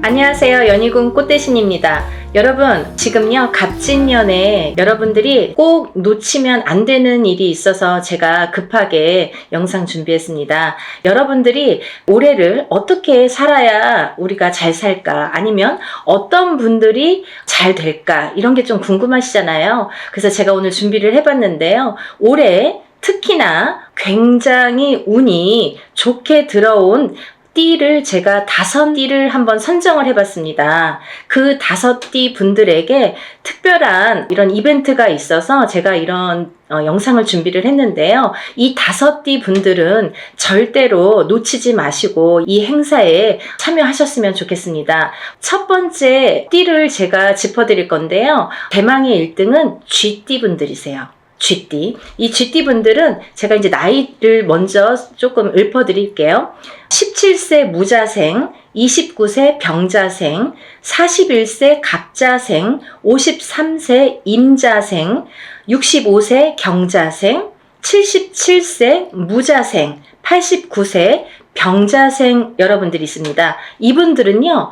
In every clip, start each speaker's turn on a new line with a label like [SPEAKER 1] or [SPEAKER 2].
[SPEAKER 1] 안녕하세요. 연희군 꽃대신입니다. 여러분, 지금요 갑진년에 여러분들이 꼭 놓치면 안 되는 일이 있어서 제가 급하게 영상 준비했습니다. 여러분들이 올해를 어떻게 살아야 우리가 잘 살까, 아니면 어떤 분들이 잘 될까, 이런 게 좀 궁금하시잖아요. 그래서 제가 오늘 준비를 해봤는데요. 올해 특히나 굉장히 운이 좋게 들어온 띠를 제가 5띠를 한번 선정을 해봤습니다. 그 5띠 분들에게 특별한 이런 이벤트가 있어서 제가 이런 영상을 준비를 했는데요. 이 5띠 분들은 절대로 놓치지 마시고 이 행사에 참여하셨으면 좋겠습니다. 첫 번째 띠를 제가 짚어드릴 건데요. 대망의 1등은 쥐띠 분들이세요. 쥐띠. 이 쥐띠 분들은 제가 이제 나이를 먼저 조금 읊어드릴게요. 17세 무자생, 29세 병자생, 41세 갑자생, 53세 임자생, 65세 경자생, 77세 무자생, 89세 병자생 여러분들이 있습니다. 이분들은요,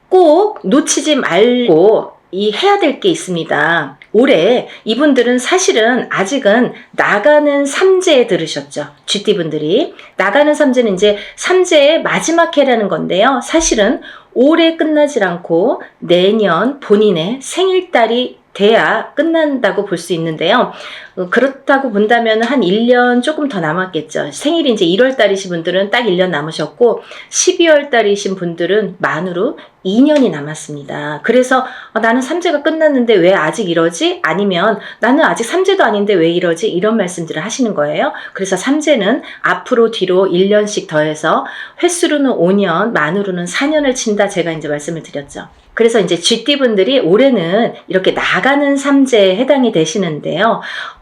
[SPEAKER 1] 꼭 놓치지 말고 해야 될 게 있습니다. 올해 이분들은 사실은 아직은 나가는 삼재에 들으셨죠. 쥐띠분들이. 나가는 삼재는 이제 삼재의 마지막 해라는 건데요. 사실은 올해 끝나질 않고 내년 본인의 생일달이 돼야 끝난다고 볼 수 있는데요. 그렇다고 본다면 한 1년 조금 더 남았겠죠. 생일이 이제 1월 달이신 분들은 딱 1년 남으셨고 12월 달이신 분들은 만으로 2년이 남았습니다. 그래서 나는 삼재가 끝났는데 왜 아직 이러지? 아니면 나는 아직 삼재도 아닌데 왜 이러지? 이런 말씀들을 하시는 거예요. 그래서 삼재는 앞으로 뒤로 1년씩 더해서 횟수로는 5년, 만으로는 4년을 친다, 제가 이제 말씀을 드렸죠. 그래서 이제 쥐띠분들이 올해는 이렇게 나가는 삼재에 해당이 되시는데요.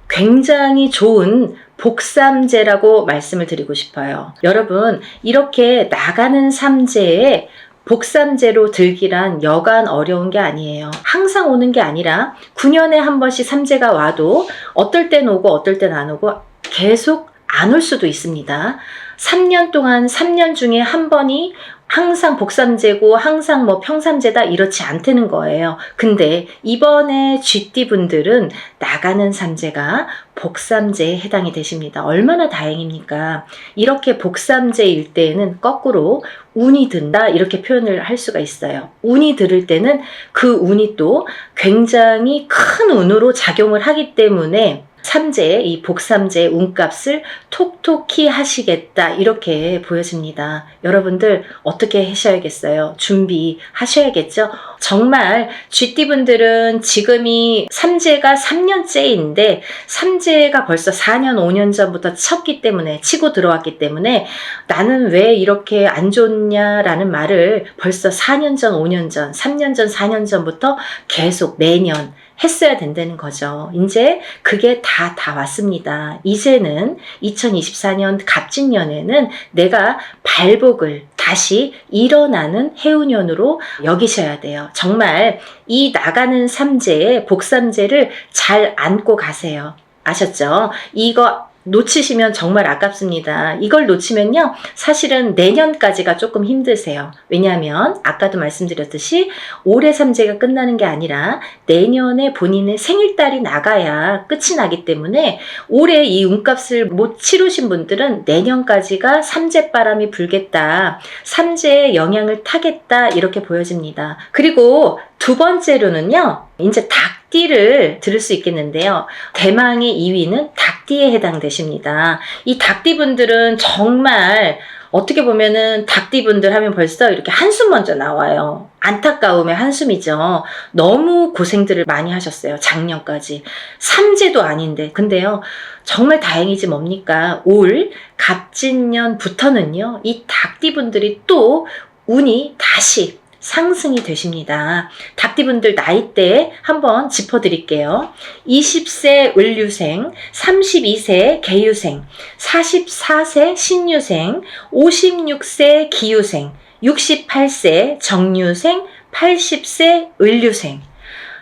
[SPEAKER 1] 굉장히 좋은 복삼재라고 말씀을 드리고 싶어요. 여러분, 이렇게 나가는 삼재에 복삼재로 들기란 여간 어려운 게 아니에요. 항상 오는 게 아니라 9년에 한 번씩 삼재가 와도 어떨 땐 오고 어떨 땐 안 오고 계속 안 올 수도 있습니다. 3년 동안 3년 중에 한 번이 항상 복삼재고 항상 뭐 평삼재다, 이렇지 않다는 거예요. 근데 이번에 쥐띠 분들은 나가는 삼재가 복삼재에 해당이 되십니다. 얼마나 다행입니까? 이렇게 복삼재일 때에는 거꾸로 운이 든다, 이렇게 표현을 할 수가 있어요. 운이 들을 때는 그 운이 또 굉장히 큰 운으로 작용을 하기 때문에 삼재의 이 복삼재의 운값을 톡톡히 하시겠다, 이렇게 보여집니다. 여러분들 어떻게 하셔야겠어요? 준비하셔야겠죠? 정말 쥐띠분들은 지금이 삼재가 3년째인데 삼재가 벌써 4년 5년 전부터 쳤기 때문에, 치고 들어왔기 때문에 나는 왜 이렇게 안 좋냐라는 말을 벌써 4년 전, 5년 전, 3년 전, 4년 전부터 계속 매년 했어야 된다는 거죠. 이제 그게 다 왔습니다. 이제는 2024년 갑진년에는 내가 발복을 다시 일어나는 해운년으로 여기셔야 돼요. 정말 이 나가는 삼재의 복삼재를 잘 안고 가세요. 아셨죠? 이거 놓치시면 정말 아깝습니다. 이걸 놓치면요, 사실은 내년까지가 조금 힘드세요. 왜냐하면 아까도 말씀드렸듯이 올해 삼재가 끝나는 게 아니라 내년에 본인의 생일달이 나가야 끝이 나기 때문에 올해 이 운값을 못 치르신 분들은 내년까지가 삼재바람이 불겠다, 삼재의 영향을 타겠다, 이렇게 보여집니다. 그리고 두 번째로는요, 이제 닭띠를 들을 수 있겠는데요. 대망의 2위는 닭띠에 해당되십니다. 이 닭띠분들은 정말 어떻게 보면은 닭띠분들 하면 벌써 이렇게 한숨 먼저 나와요. 안타까움의 한숨이죠. 너무 고생들을 많이 하셨어요. 작년까지. 삼재도 아닌데. 근데요, 정말 다행이지 뭡니까? 올 갑진년부터는요, 이 닭띠분들이 또 운이 다시 상승이 되십니다. 닭띠분들 나이대 한번 짚어드릴게요. 20세 을류생, 32세 개유생, 44세 신유생, 56세 기유생, 68세 정유생, 80세 을류생.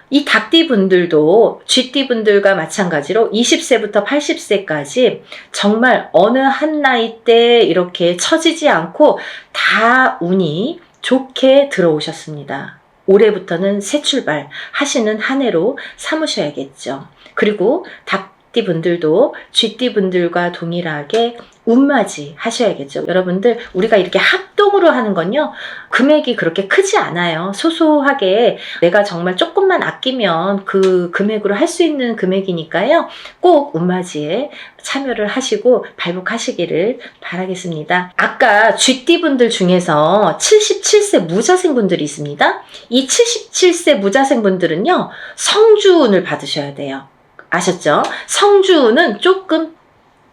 [SPEAKER 1] 이 닭띠분들도 쥐띠분들과 마찬가지로 20세부터 80세까지 정말 어느 한 나이 때 이렇게 처지지 않고 다 운이 좋게 들어오셨습니다. 올해부터는 새 출발 하시는 한 해로 삼으셔야겠죠. 그리고 닭띠 분들도 쥐띠 분들과 동일하게 운맞이 하셔야겠죠. 여러분들, 우리가 이렇게 합동으로 하는 건요, 금액이 그렇게 크지 않아요. 소소하게 내가 정말 조금만 아끼면 그 금액으로 할 수 있는 금액이니까요. 꼭 운맞이에 참여를 하시고 발복하시기를 바라겠습니다. 아까 쥐띠 분들 중에서 77세 무자생 분들이 있습니다. 이 77세 무자생 분들은요, 성주운을 받으셔야 돼요. 아셨죠? 성주운은 조금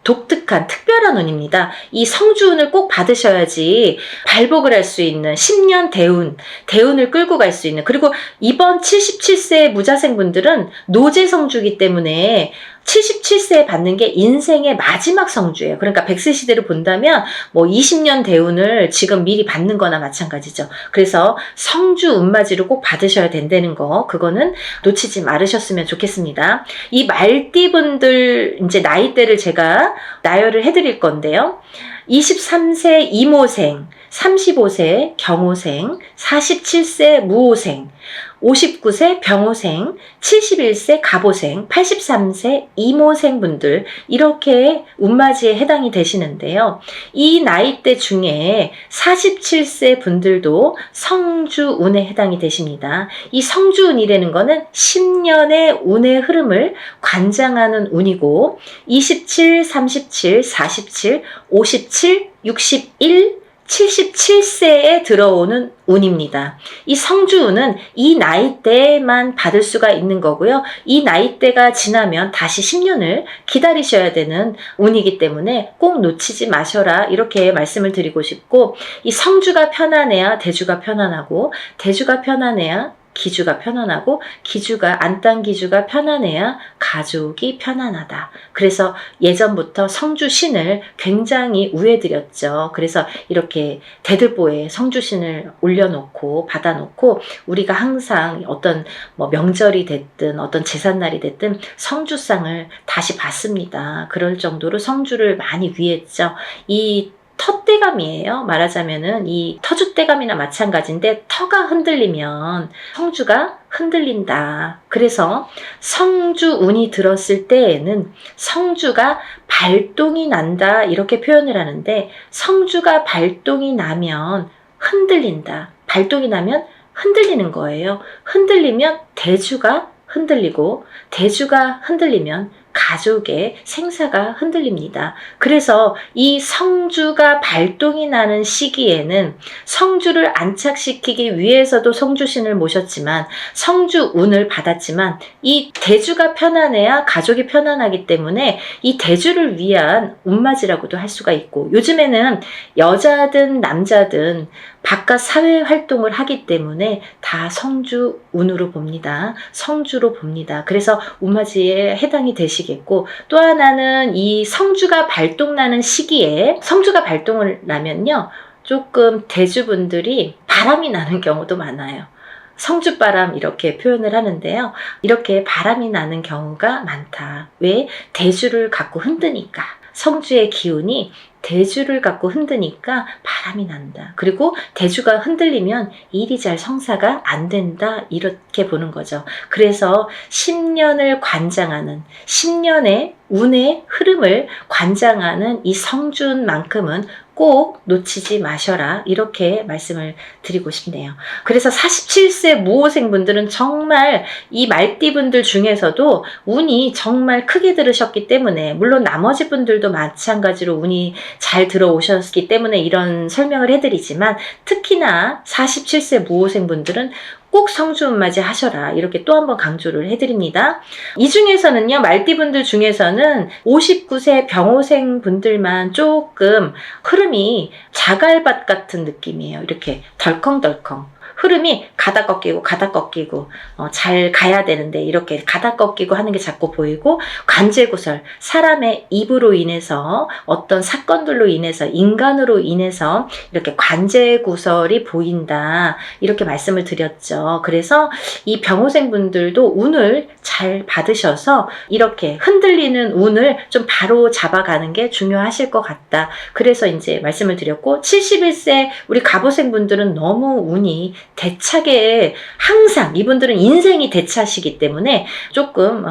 [SPEAKER 1] 독특한 특별한 운입니다. 이 성주운을 꼭 받으셔야지 발복을 할 수 있는 10년 대운을 끌고 갈 수 있는, 그리고 이번 77세 무자생 분들은 노제 성주이기 때문에 77세에 받는 게 인생의 마지막 성주예요. 그러니까 100세 시대를 본다면 뭐 20년 대운을 지금 미리 받는 거나 마찬가지죠. 그래서 성주 운맞이를 꼭 받으셔야 된다는 거, 그거는 놓치지 말으셨으면 좋겠습니다. 이 말띠 분들 이제 나이대를 제가 나열을 해드릴 건데요. 23세 이모생, 35세 경호생, 47세 무호생, 59세 병호생, 71세 갑오생, 83세 이모생 분들, 이렇게 운맞이에 해당이 되시는데요. 이 나이대 중에 47세 분들도 성주운에 해당이 되십니다. 이 성주운이라는 거는 10년의 운의 흐름을 관장하는 운이고, 27, 37, 47, 57, 61, 77세에 들어오는 운입니다. 이 성주운은 이 나이대만 받을 수가 있는 거고요. 이 나이대가 지나면 다시 10년을 기다리셔야 되는 운이기 때문에 꼭 놓치지 마셔라, 이렇게 말씀을 드리고 싶고, 이 성주가 편안해야 대주가 편안하고, 대주가 편안해야 기주가 편안하고, 기주가 안딴기주가 편안해야 가족이 편안하다. 그래서 예전부터 성주신을 굉장히 우애드렸죠. 그래서 이렇게 대들보에 성주신을 올려놓고 받아놓고, 우리가 항상 어떤 뭐 명절이 됐든 어떤 제삿날이 됐든 성주상을 다시 받습니다. 그럴 정도로 성주를 많이 위했죠. 이 터대감이에요. 말하자면은 이 터줏대감이나 마찬가지인데, 터가 흔들리면 성주가 흔들린다. 그래서 성주운이 들었을 때에는 성주가 발동이 난다, 이렇게 표현을 하는데, 성주가 발동이 나면 흔들린다. 발동이 나면 흔들리는 거예요. 흔들리면 대주가 흔들리고, 대주가 흔들리면 가족의 생사가 흔들립니다. 그래서 이 성주가 발동이 나는 시기에는 성주를 안착시키기 위해서도 성주신을 모셨지만, 성주운을 받았지만, 이 대주가 편안해야 가족이 편안하기 때문에 이 대주를 위한 운맞이라고도 할 수가 있고, 요즘에는 여자든 남자든 바깥 사회 활동을 하기 때문에 다 성주운으로 봅니다. 성주로 봅니다. 그래서 운맞이에 해당이 되시겠고, 또 하나는 이 성주가 발동나는 시기에, 성주가 발동을 나면요, 조금 대주분들이 바람이 나는 경우도 많아요. 성주바람, 이렇게 표현을 하는데요. 이렇게 바람이 나는 경우가 많다. 왜? 대주를 갖고 흔드니까. 성주의 기운이 대주를 갖고 흔드니까 바람이 난다. 그리고 대주가 흔들리면 일이 잘 성사가 안 된다, 이렇게 보는 거죠. 그래서 10년을 관장하는, 10년의 운의 흐름을 관장하는 이 성주운만큼은 꼭 놓치지 마셔라, 이렇게 말씀을 드리고 싶네요. 그래서 47세 무호생 분들은 정말 이 말띠 분들 중에서도 운이 정말 크게 들으셨기 때문에, 물론 나머지 분들도 마찬가지로 운이 잘 들어오셨기 때문에 이런 설명을 해드리지만, 특히나 47세 무호생 분들은 꼭 성주운맞이 하셔라, 이렇게 또 한 번 강조를 해드립니다. 이 중에서는요, 말띠분들 중에서는 59세 병호생 분들만 조금 흐름이 자갈밭 같은 느낌이에요. 이렇게 덜컹덜컹. 흐름이 가다 꺾이고 가다 꺾이고 잘 가야 되는데 이렇게 가다 꺾이고 하는 게 자꾸 보이고, 관제구설, 사람의 입으로 인해서 어떤 사건들로 인해서 인간으로 인해서 이렇게 관제구설이 보인다, 이렇게 말씀을 드렸죠. 그래서 이 병호생분들도 운을 잘 받으셔서 이렇게 흔들리는 운을 좀 바로 잡아가는 게 중요하실 것 같다. 그래서 이제 말씀을 드렸고, 71세 우리 갑오생분들은 너무 운이 대차게, 항상 이분들은 인생이 대차시기 때문에 조금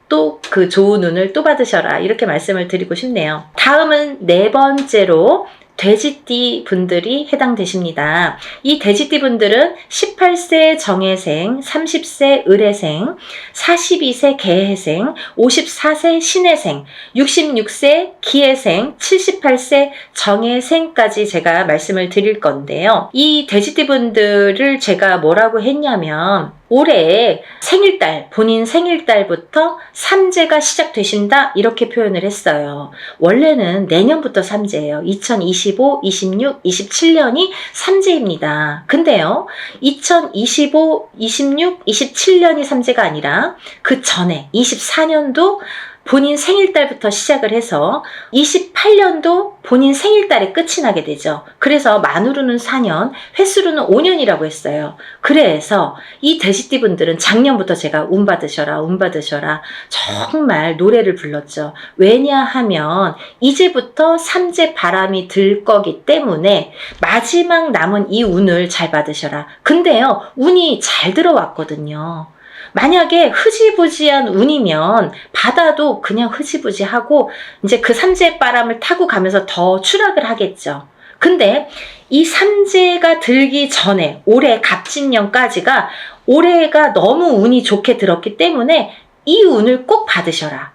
[SPEAKER 1] 또 그 좋은 운을 또 받으셔라, 이렇게 말씀을 드리고 싶네요. 다음은 네 번째로 돼지띠 분들이 해당되십니다. 이 돼지띠 분들은 18세 정해생, 30세 을해생, 42세 개해생, 54세 신해생, 66세 기해생, 78세 정해생까지 제가 말씀을 드릴 건데요. 이 돼지띠 분들을 제가 뭐라고 했냐면, 올해 생일달, 본인 생일달부터 삼재가 시작되신다, 이렇게 표현을 했어요. 원래는 내년부터 삼재예요. 2025, 26, 27년이 삼재입니다. 근데요, 2025, 26, 27년이 삼재가 아니라 그 전에 24년도 본인 생일달부터 시작을 해서 28년도 본인 생일달에 끝이 나게 되죠. 그래서 만으로는 4년, 횟수로는 5년이라고 했어요. 그래서 이 돼지띠 분들은 작년부터 제가 운 받으셔라, 운 받으셔라, 정말 노래를 불렀죠. 왜냐하면 이제부터 삼재 바람이 들 거기 때문에 마지막 남은 이 운을 잘 받으셔라. 근데요, 운이 잘 들어왔거든요. 만약에 흐지부지한 운이면 받아도 그냥 흐지부지하고 이제 그 삼재 바람을 타고 가면서 더 추락을 하겠죠. 근데 이 삼재가 들기 전에 올해 갑진년까지가, 올해가 너무 운이 좋게 들었기 때문에 이 운을 꼭 받으셔라.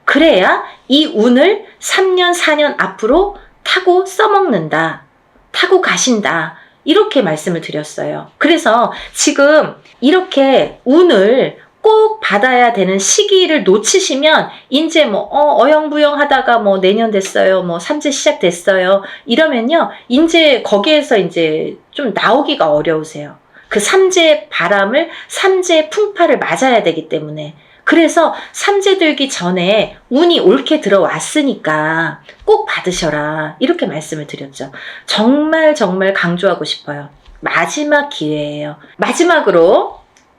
[SPEAKER 1] 그래야 이 운을 3년, 4년 앞으로 타고 써먹는다, 타고 가신다, 이렇게 말씀을 드렸어요. 그래서 지금 이렇게 운을 꼭 받아야 되는 시기를 놓치시면 이제 뭐 어영부영 하다가 뭐 내년 됐어요, 뭐 삼재 시작됐어요, 이러면요 이제 거기에서 이제 좀 나오기가 어려우세요. 그 삼재 바람을, 삼재 풍파를 맞아야 되기 때문에. 그래서 삼재 들기 전에 운이 옳게 들어왔으니까 꼭 받으셔라, 이렇게 말씀을 드렸죠. 정말 정말 강조하고 싶어요. 마지막 기회예요. 마지막으로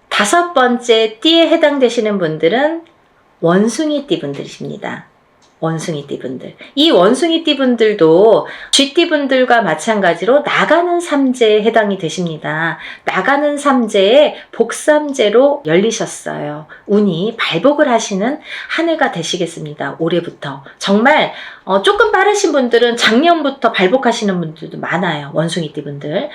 [SPEAKER 1] 5번째 띠에 해당되시는 분들은 원숭이띠 분들이십니다. 원숭이띠 분들. 이 원숭이띠 분들도 쥐띠 분들과 마찬가지로 나가는 삼재에 해당이 되십니다. 나가는 삼재에 복삼재로 열리셨어요. 운이 발복을 하시는 한 해가 되시겠습니다. 올해부터. 정말 조금 빠르신 분들은 작년부터 발복하시는 분들도 많아요. 원숭이띠 분들.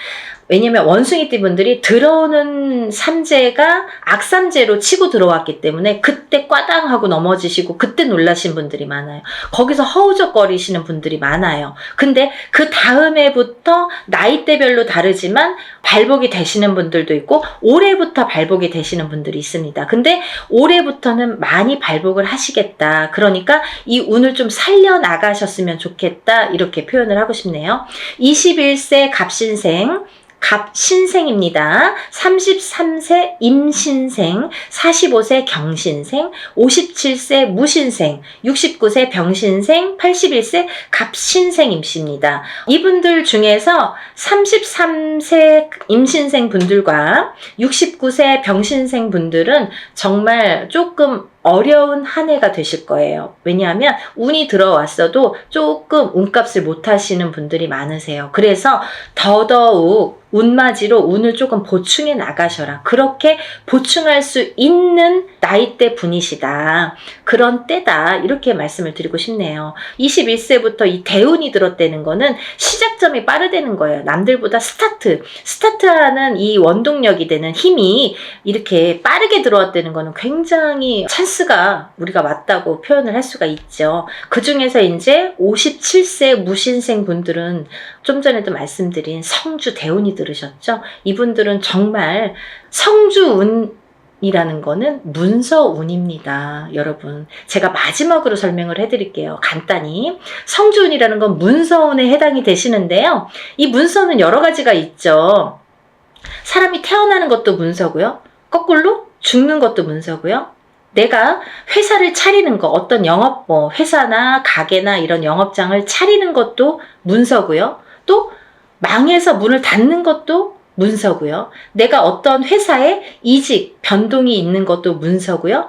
[SPEAKER 1] 왜냐면 원숭이띠 분들이 들어오는 삼재가 악삼재로 치고 들어왔기 때문에 그때 꽈당하고 넘어지시고 그때 놀라신 분들이 많아요. 거기서 허우적거리시는 분들이 많아요. 근데 그 다음 해부터 나이대별로 다르지만 발복이 되시는 분들도 있고 올해부터 발복이 되시는 분들이 있습니다. 근데 올해부터는 많이 발복을 하시겠다. 그러니까 이 운을 좀 살려나가셨으면 좋겠다, 이렇게 표현을 하고 싶네요. 21세 갑신생, 갑신생입니다. 33세 임신생, 45세 경신생, 57세 무신생, 69세 병신생, 81세 갑신생입니다. 이분들 중에서 33세 임신생 분들과 69세 병신생 분들은 정말 조금 어려운 한 해가 되실 거예요. 왜냐하면 운이 들어왔어도 조금 운값을 못 하시는 분들이 많으세요. 그래서 더더욱 운맞이로 운을 조금 보충해 나가셔라. 그렇게 보충할 수 있는 나이대 분이시다. 그런 때다. 이렇게 말씀을 드리고 싶네요. 21세부터 이 대운이 들었다는 거는 시작점이 빠르다는 거예요. 남들보다 스타트하는 이 원동력이 되는 힘이 이렇게 빠르게 들어왔다는 거는 굉장히 찬스가 우리가 왔다고 표현을 할 수가 있죠. 그 중에서 이제 57세 무신생 분들은 좀 전에도 말씀드린 성주 대운이 들으셨죠? 이분들은 정말 성주운이라는 거는 문서운입니다. 여러분, 제가 마지막으로 설명을 해드릴게요. 간단히. 성주운이라는 건 문서운에 해당이 되시는데요. 이 문서는 여러 가지가 있죠. 사람이 태어나는 것도 문서고요. 거꾸로 죽는 것도 문서고요. 내가 회사를 차리는 거, 어떤 영업, 회사나 가게나 이런 영업장을 차리는 것도 문서고요. 또 망해서 문을 닫는 것도 문서고요. 내가 어떤 회사에 이직, 변동이 있는 것도 문서고요.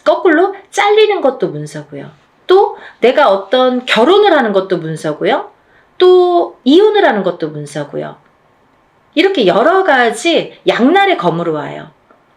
[SPEAKER 1] 거꾸로 잘리는 것도 문서고요. 또 내가 어떤 결혼을 하는 것도 문서고요. 또 이혼을 하는 것도 문서고요. 이렇게 여러 가지 양날의 검으로 와요.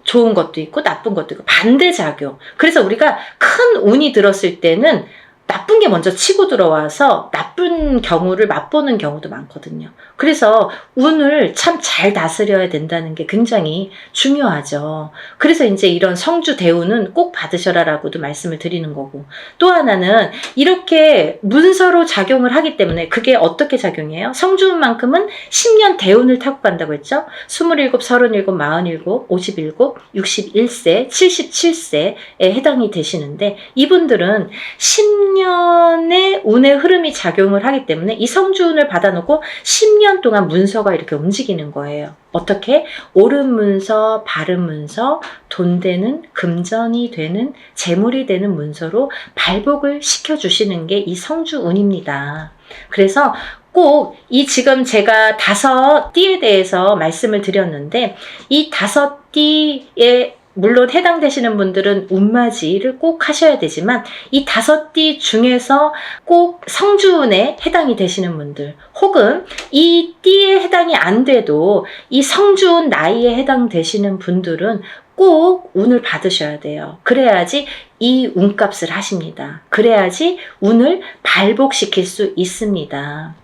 [SPEAKER 1] 좋은 것도 있고 나쁜 것도 있고 반대작용. 그래서 우리가 큰 운이 들었을 때는 나쁜 게 먼저 치고 들어와서 나쁜 경우를 맛보는 경우도 많거든요. 그래서 운을 참 잘 다스려야 된다는 게 굉장히 중요하죠. 그래서 이제 이런 성주 대운은 꼭 받으셔라라고도 말씀을 드리는 거고, 또 하나는 이렇게 문서로 작용을 하기 때문에 그게 어떻게 작용해요? 성주운만큼은 10년 대운을 타고 간다고 했죠. 27, 37, 47, 57, 61세, 77세에 해당이 되시는데, 이분들은 10년의 운의 흐름이 작용을 하기 때문에 이 성주운을 받아놓고 10년 동안 문서가 이렇게 움직이는 거예요. 어떻게? 옳은 문서, 바른 문서, 돈 되는, 금전이 되는, 재물이 되는 문서로 발복을 시켜주시는 게 이 성주운입니다. 그래서 꼭 이 지금 제가 5띠에 대해서 말씀을 드렸는데, 이 5띠의 물론 해당되시는 분들은 운맞이를 꼭 하셔야 되지만, 이 5띠 중에서 꼭 성주운에 해당이 되시는 분들, 혹은 이 띠에 해당이 안 돼도 이 성주운 나이에 해당되시는 분들은 꼭 운을 받으셔야 돼요. 그래야지 이 운값을 하십니다. 그래야지 운을 발복시킬 수 있습니다.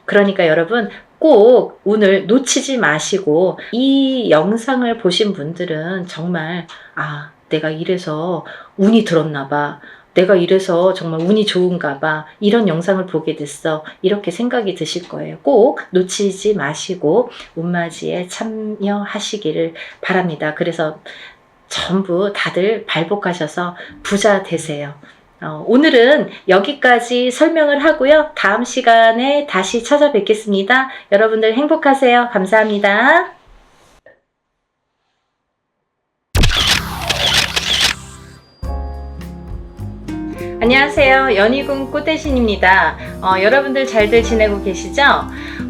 [SPEAKER 1] 그러니까 여러분, 꼭 운을 놓치지 마시고, 이 영상을 보신 분들은 정말 내가 이래서 운이 들었나 봐, 내가 이래서 정말 운이 좋은가 봐, 이런 영상을 보게 됐어, 이렇게 생각이 드실 거예요. 꼭 놓치지 마시고 운맞이에 참여하시기를 바랍니다. 그래서 전부 다들 발복하셔서 부자 되세요. 오늘은 여기까지 설명을 하고요. 다음 시간에 다시 찾아뵙겠습니다. 여러분들 행복하세요. 감사합니다. 안녕하세요. 연희궁 꽃대신입니다. 여러분들 잘들 지내고 계시죠?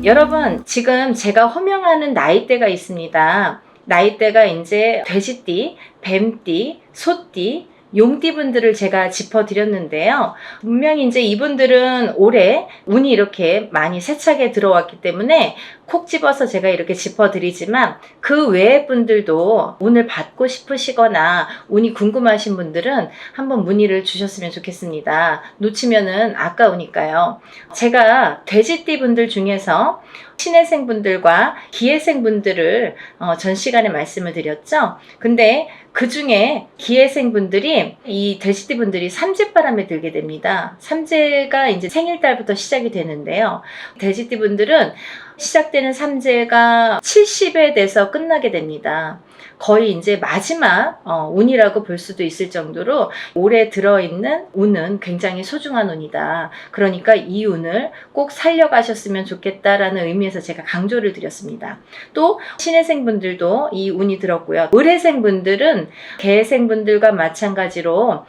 [SPEAKER 1] 여러분, 지금 제가 호명하는 나이대가 있습니다. 나이대가 이제 돼지띠, 뱀띠, 소띠, 용띠 분들을 제가 짚어드렸는데요. 분명히 이제 이분들은 올해 운이 이렇게 많이 세차게 들어왔기 때문에 콕 집어서 제가 이렇게 짚어드리지만, 그 외의 분들도 운을 받고 싶으시거나 운이 궁금하신 분들은 한번 문의를 주셨으면 좋겠습니다. 놓치면은 아까우니까요. 제가 돼지띠 분들 중에서 신해생 분들과 기해생 분들을 전 시간에 말씀을 드렸죠. 근데 그 중에 기해생 분들이, 이 돼지띠 분들이 삼재바람에 들게 됩니다. 삼재가 이제 생일달부터 시작이 되는데요. 돼지띠 분들은 시작되는 삼재가 70에 돼서 끝나게 됩니다. 거의 이제 마지막 운이라고 볼 수도 있을 정도로 올해 들어있는 운은 굉장히 소중한 운이다. 그러니까 이 운을 꼭 살려가셨으면 좋겠다라는 의미에서 제가 강조를 드렸습니다. 또 신해생 분들도 이 운이 들었고요. 을해생 분들은 개해생 분들과 마찬가지로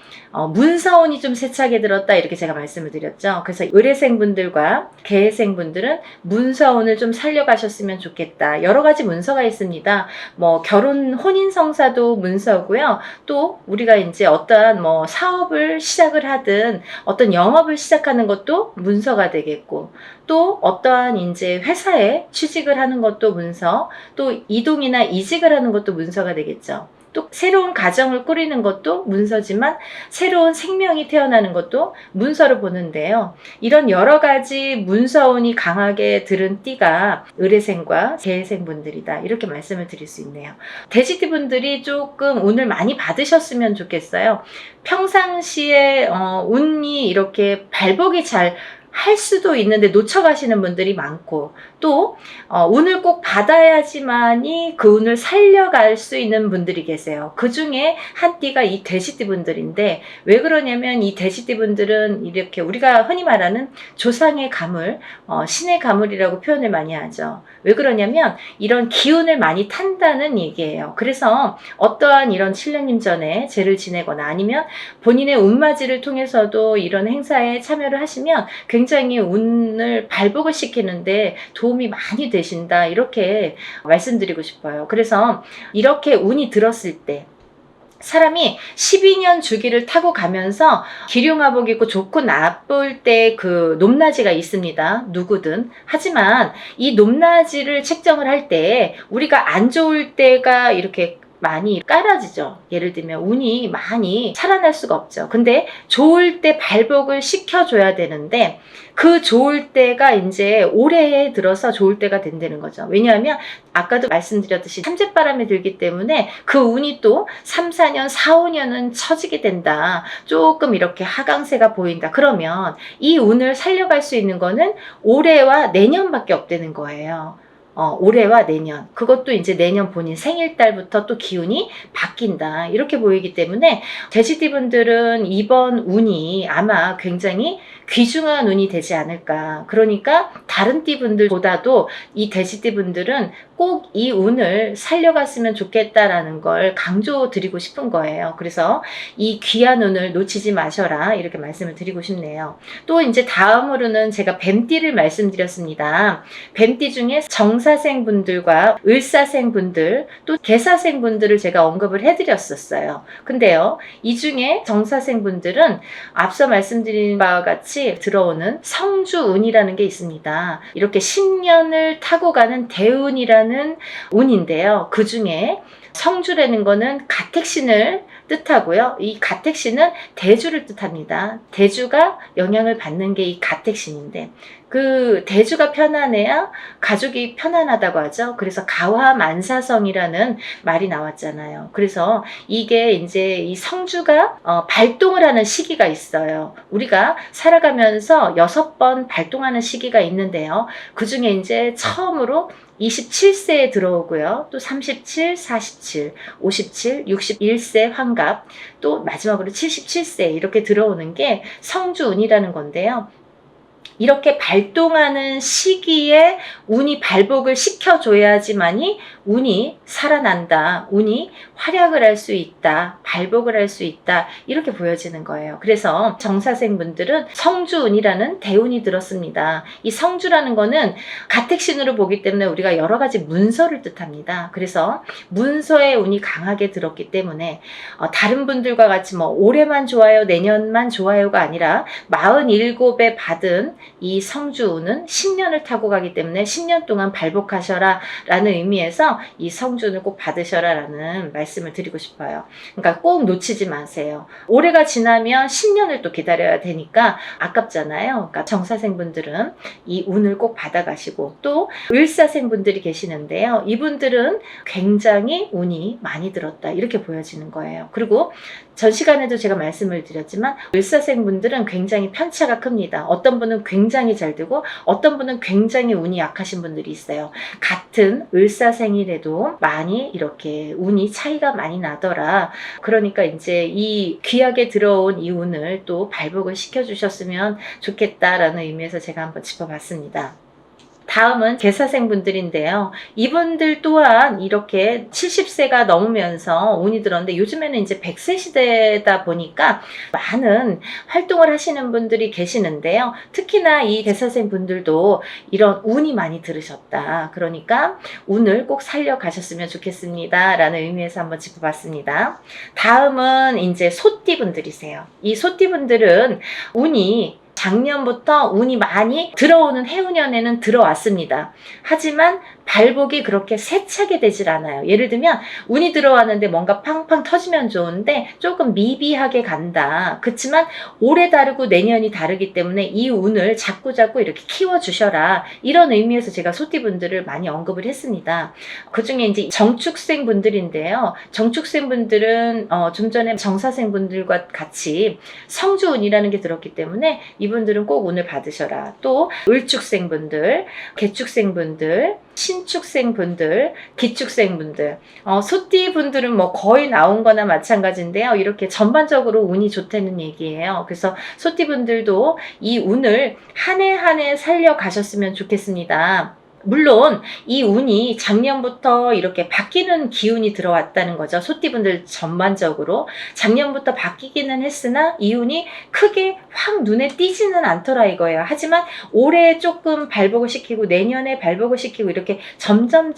[SPEAKER 1] 문서운이 좀 세차게 들었다, 이렇게 제가 말씀을 드렸죠. 그래서 을해생 분들과 개해생 분들은 문서운을 좀 살려가셨으면 좋겠다. 여러 가지 문서가 있습니다. 결혼, 혼인성사도 문서고요. 또 우리가 이제 어떠한 사업을 시작을 하든 어떤 영업을 시작하는 것도 문서가 되겠고, 또 어떠한 이제 회사에 취직을 하는 것도 문서, 또 이동이나 이직을 하는 것도 문서가 되겠죠. 또 새로운 가정을 꾸리는 것도 문서지만 새로운 생명이 태어나는 것도 문서로 보는데요. 이런 여러 가지 문서운이 강하게 들은 띠가 을해생과 개해생 분들이다, 이렇게 말씀을 드릴 수 있네요. 돼지띠 분들이 조금 운을 많이 받으셨으면 좋겠어요. 평상시에 운이 이렇게 발복이 잘 할 수도 있는데 놓쳐가시는 분들이 많고, 또 운을 꼭 받아야지만이 그 운을 살려갈 수 있는 분들이 계세요. 그 중에 한 띠가 이 돼지띠 분들인데, 왜 그러냐면 이 돼지띠 분들은 이렇게 우리가 흔히 말하는 조상의 가물, 신의 가물이라고 표현을 많이 하죠. 왜 그러냐면 이런 기운을 많이 탄다는 얘기예요. 그래서 어떠한 이런 칠령님 전에 제를 지내거나 아니면 본인의 운맞이를 통해서도 이런 행사에 참여를 하시면 굉장히 운을 발복을 시키는데 도움이 많이 되신다, 이렇게 말씀드리고 싶어요. 그래서 이렇게 운이 들었을 때 사람이 12년 주기를 타고 가면서 기륭화복 입고 좋고 나쁠 때 그 높낮이가 있습니다. 누구든. 하지만 이 높낮이를 책정을 할 때 우리가 안 좋을 때가 이렇게 많이 깔아지죠. 예를 들면 운이 많이 살아날 수가 없죠. 근데 좋을 때 발복을 시켜줘야 되는데, 그 좋을 때가 이제 올해에 들어서 좋을 때가 된다는 거죠. 왜냐하면 아까도 말씀드렸듯이 삼재바람이 들기 때문에 그 운이 또 3, 4년, 4, 5년은 처지게 된다. 조금 이렇게 하강세가 보인다. 그러면 이 운을 살려갈 수 있는 거는 올해와 내년밖에 없다는 거예요. 올해와 내년, 그것도 이제 내년 본인 생일달부터 또 기운이 바뀐다, 이렇게 보이기 때문에 돼지띠 분들은 이번 운이 아마 굉장히 귀중한 운이 되지 않을까. 그러니까 다른 띠 분들보다도 이 돼지띠 분들은 꼭 이 운을 살려갔으면 좋겠다라는 걸 강조드리고 싶은 거예요. 그래서 이 귀한 운을 놓치지 마셔라, 이렇게 말씀을 드리고 싶네요. 또 이제 다음으로는 제가 뱀띠를 말씀드렸습니다. 뱀띠 중에 정사생 분들과 을사생 분들, 또 개사생 분들을 제가 언급을 해드렸었어요. 근데요, 이 중에 정사생 분들은 앞서 말씀드린 바와 같이 들어오는 성주운이라는 게 있습니다. 이렇게 10년을 타고 가는 대운이라는 운인데요. 그 중에 성주라는 거는 가택신을 뜻하고요. 이 가택신은 대주를 뜻합니다. 대주가 영향을 받는 게 이 가택신인데, 그 대주가 편안해야 가족이 편안하다고 하죠. 그래서 가화만사성이라는 말이 나왔잖아요. 그래서 이게 이제 이 성주가 발동을 하는 시기가 있어요. 우리가 살아가면서 6번 발동하는 시기가 있는데요. 그 중에 이제 처음으로 27세에 들어오고요. 또 37, 47, 57, 61세 환갑, 또 마지막으로 77세 이렇게 들어오는 게 성주운이라는 건데요. 이렇게 발동하는 시기에 운이 발복을 시켜줘야지만이 운이 살아난다, 운이 활약을 할 수 있다, 발복을 할 수 있다, 이렇게 보여지는 거예요. 그래서 정사생 분들은 성주운이라는 대운이 들었습니다. 이 성주라는 거는 가택신으로 보기 때문에 우리가 여러 가지 문서를 뜻합니다. 그래서 문서의 운이 강하게 들었기 때문에 다른 분들과 같이 뭐 올해만 좋아요, 내년만 좋아요가 아니라 47에 받은 이 성주운은 10년을 타고 가기 때문에 10년 동안 발복하셔라 라는 의미에서 이 성주운을 꼭 받으셔라 라는 말씀을 드리고 싶어요. 그러니까 꼭 놓치지 마세요. 올해가 지나면 10년을 또 기다려야 되니까 아깝잖아요. 그러니까 정사생분들은 이 운을 꼭 받아가시고, 또 을사생분들이 계시는데요. 이분들은 굉장히 운이 많이 들었다, 이렇게 보여지는 거예요. 그리고 전 시간에도 제가 말씀을 드렸지만 을사생분들은 굉장히 편차가 큽니다. 어떤 분은 굉장히 잘 되고 어떤 분은 굉장히 운이 약하신 분들이 있어요. 같은 을사생이라도 많이 이렇게 운이 차이가 많이 나더라. 그러니까 이제 이 귀하게 들어온 이 운을 또 발복을 시켜주셨으면 좋겠다라는 의미에서 제가 한번 짚어봤습니다. 다음은 개사생분들인데요. 이분들 또한 이렇게 70세가 넘으면서 운이 들었는데, 요즘에는 이제 100세 시대다 보니까 많은 활동을 하시는 분들이 계시는데요. 특히나 이 개사생분들도 이런 운이 많이 들으셨다. 그러니까 운을 꼭 살려가셨으면 좋겠습니다 라는 의미에서 한번 짚어봤습니다. 다음은 이제 소띠분들이세요. 이 소띠분들은 운이 작년부터 운이 많이 들어오는 해운년에는 들어왔습니다. 하지만 발복이 그렇게 세차게 되질 않아요. 예를 들면 운이 들어왔는데 뭔가 팡팡 터지면 좋은데 조금 미비하게 간다. 그렇지만 올해 다르고 내년이 다르기 때문에 이 운을 자꾸자꾸 이렇게 키워주셔라, 이런 의미에서 제가 소띠분들을 많이 언급을 했습니다. 그 중에 이제 정축생 분들인데요. 정축생 분들은 좀 전에 정사생 분들과 같이 성주운이라는 게 들었기 때문에 이분들은 꼭 운을 받으셔라. 또 을축생분들, 개축생분들, 신축생분들, 기축생분들, 소띠분들은 뭐 거의 나온 거나 마찬가지인데요. 이렇게 전반적으로 운이 좋다는 얘기예요. 그래서 소띠분들도 이 운을 한 해 한 해 살려가셨으면 좋겠습니다. 물론 이 운이 작년부터 이렇게 바뀌는 기운이 들어왔다는 거죠. 소띠분들 전반적으로 작년부터 바뀌기는 했으나 이 운이 크게 확 눈에 띄지는 않더라 이거예요. 하지만 올해 조금 발복을 시키고 내년에 발복을 시키고 이렇게 점점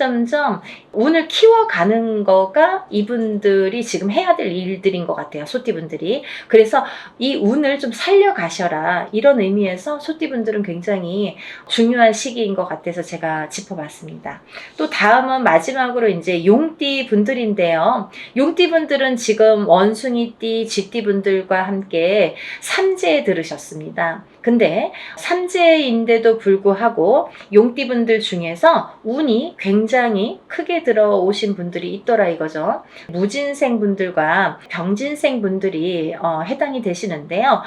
[SPEAKER 1] 운을 키워가는 거가 이분들이 지금 해야 될 일들인 것 같아요. 소띠분들이. 그래서 이 운을 좀 살려가셔라 이런 의미에서 소띠분들은 굉장히 중요한 시기인 것 같아서 제가 짚어봤습니다. 또 다음은 마지막으로 이제 용띠 분들인데요. 용띠 분들은 지금 원숭이띠, 쥐띠 분들과 함께 삼재에 들으셨습니다. 근데 삼재인데도 불구하고 용띠 분들 중에서 운이 굉장히 크게 들어오신 분들이 있더라 이거죠. 무진생 분들과 병진생 분들이 해당이 되시는데요.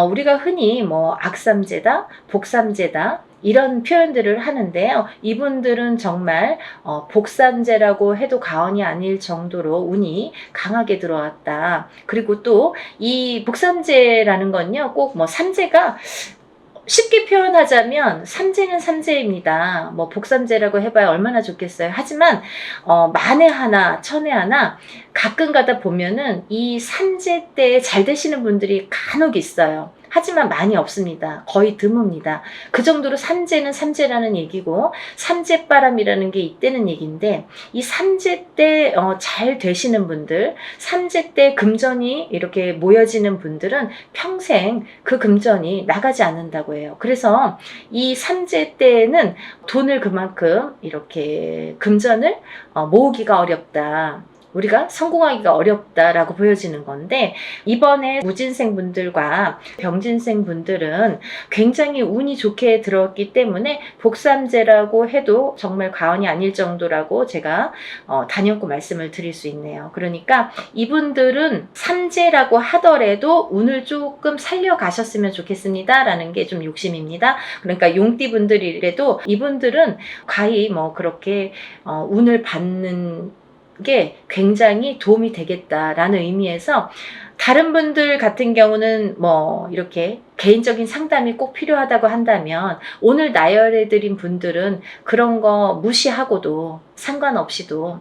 [SPEAKER 1] 우리가 흔히 뭐 악삼재다, 복삼재다 이런 표현들을 하는데요. 이분들은 정말 복삼재라고 해도 과언이 아닐 정도로 운이 강하게 들어왔다. 그리고 또 이 복삼재라는 건요. 꼭 뭐 삼재가 쉽게 표현하자면 삼재는 삼재입니다. 뭐 복삼재라고 해봐야 얼마나 좋겠어요. 하지만 만에 하나 천에 하나 가끔 가다 보면은 이 삼재 때 잘 되시는 분들이 간혹 있어요. 하지만 많이 없습니다. 거의 드뭅니다. 그 정도로 삼재는 삼재라는 얘기고 삼재바람이라는 게 있다는 얘기인데 이 삼재 때 잘 되시는 분들, 삼재 때 금전이 이렇게 모여지는 분들은 평생 그 금전이 나가지 않는다고 해요. 그래서 이 삼재 때는 돈을 그만큼 이렇게 금전을 모으기가 어렵다. 우리가 성공하기가 어렵다라고 보여지는 건데 이번에 무진생 분들과 병진생 분들은 굉장히 운이 좋게 들어왔기 때문에 복삼재라고 해도 정말 과언이 아닐 정도라고 제가 단연코 말씀을 드릴 수 있네요. 그러니까 이분들은 삼재라고 하더라도 운을 조금 살려가셨으면 좋겠습니다 라는 게 좀 욕심입니다. 그러니까 용띠 분들이라도 이분들은 과히 뭐 그렇게 운을 받는 게 굉장히 도움이 되겠다라는 의미에서 다른 분들 같은 경우는 뭐 이렇게 개인적인 상담이 꼭 필요하다고 한다면 오늘 나열해드린 분들은 그런 거 무시하고도 상관없이도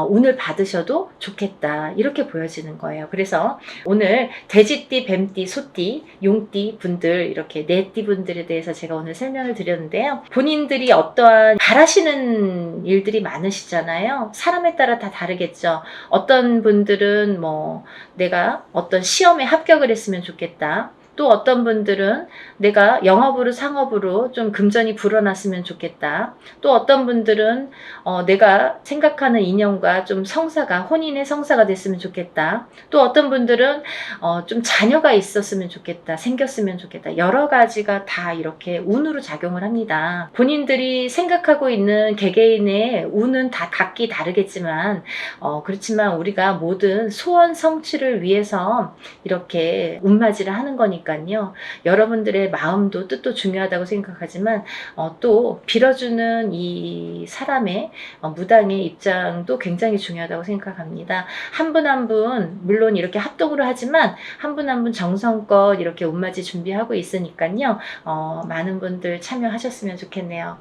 [SPEAKER 1] 운을 받으셔도 좋겠다 이렇게 보여지는 거예요. 그래서 오늘 돼지띠, 뱀띠, 소띠, 용띠 분들 이렇게 네 띠 분들에 대해서 제가 오늘 설명을 드렸는데요. 본인들이 어떠한 바라시는 일들이 많으시잖아요. 사람에 따라 다 다르겠죠. 어떤 분들은 뭐 내가 어떤 시험에 합격을 했으면 좋겠다. 또 어떤 분들은 내가 영업으로 상업으로 좀 금전이 불어났으면 좋겠다. 또 어떤 분들은 내가 생각하는 인연과 좀 성사가 혼인의 성사가 됐으면 좋겠다. 또 어떤 분들은 좀 자녀가 있었으면 좋겠다. 생겼으면 좋겠다. 여러 가지가 다 이렇게 운으로 작용을 합니다. 본인들이 생각하고 있는 개개인의 운은 다 각기 다르겠지만 그렇지만 우리가 모든 소원 성취를 위해서 이렇게 운맞이를 하는 거니까요. 여러분들의 마음도 뜻도 중요하다고 생각하지만 또 빌어주는 이 사람의 무당의 입장도 굉장히 중요하다고 생각합니다. 한 분 한 분 물론 이렇게 합동으로 하지만 한 분 한 분 정성껏 이렇게 운맞이 준비하고 있으니까요. 많은 분들 참여하셨으면 좋겠네요.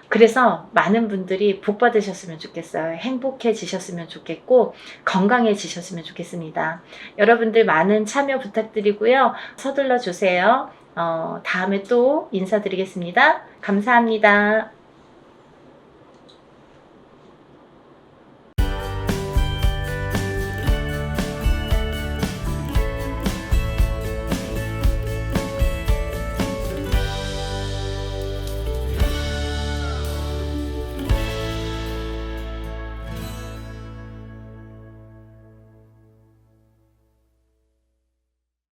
[SPEAKER 1] 그래서 많은 분들이 복 받으셨으면 좋겠어요. 행복해지셨으면 좋겠고 건강해지셨으면 좋겠습니다. 여러분들 많은 참여 부탁드리고요. 서둘러 주세요. 다음에 또 인사드리겠습니다. 감사합니다.